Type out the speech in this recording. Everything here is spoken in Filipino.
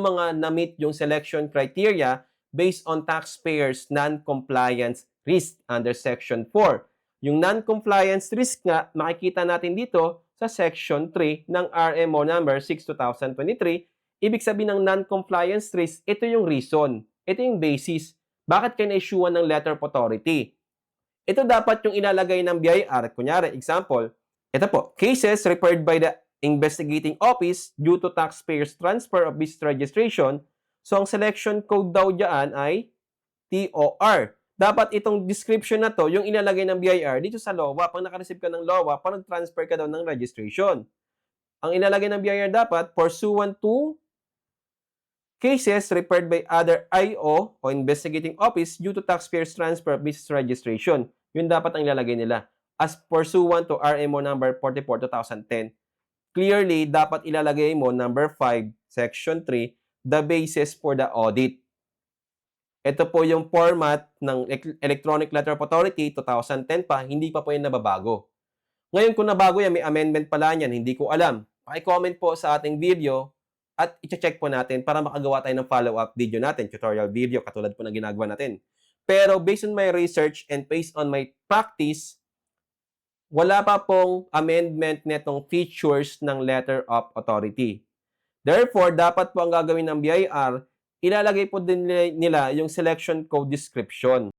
yung mga na-meet yung selection criteria based on taxpayers' non-compliance risk under Section 4. Yung non-compliance risk nga, makikita natin dito sa Section 3 ng RMO number 6/2023. Ibig sabihin ng non-compliance risk, ito yung reason, ito yung basis. Bakit kayo na-issuean ng letter of authority? Ito dapat yung ilalagay ng BIR. Kunyari, example, ito po, cases referred by the investigating office due to taxpayers transfer of business registration. So, ang selection code daw dyan ay TOR. Dapat itong description na to, yung ilalagay ng BIR dito sa LOA. Pag nakareceive ka ng LOA, pag nag-transfer ka daw ng registration. Ang ilalagay ng BIR dapat, pursuant to cases referred by other IO o investigating office due to taxpayers transfer of business registration. Yun dapat ang ilalagay nila. As pursuant to RMO number 44/2010. Clearly, dapat ilalagay mo number 5, section 3, the basis for the audit. Ito po yung format ng Electronic Letter of Authority, 2010 pa, hindi pa po yan nababago. Ngayon, kung nabago yan, may amendment pala yan, hindi ko alam. Paki-comment po sa ating video at i-check po natin para makagawa tayo ng follow-up video natin, tutorial video, katulad po na ginagawa natin. Pero based on my research and based on my practice, wala pa pong amendment netong features ng Letter of Authority. Therefore, dapat po ang gagawin ng BIR, ilalagay po din nila yung selection code description.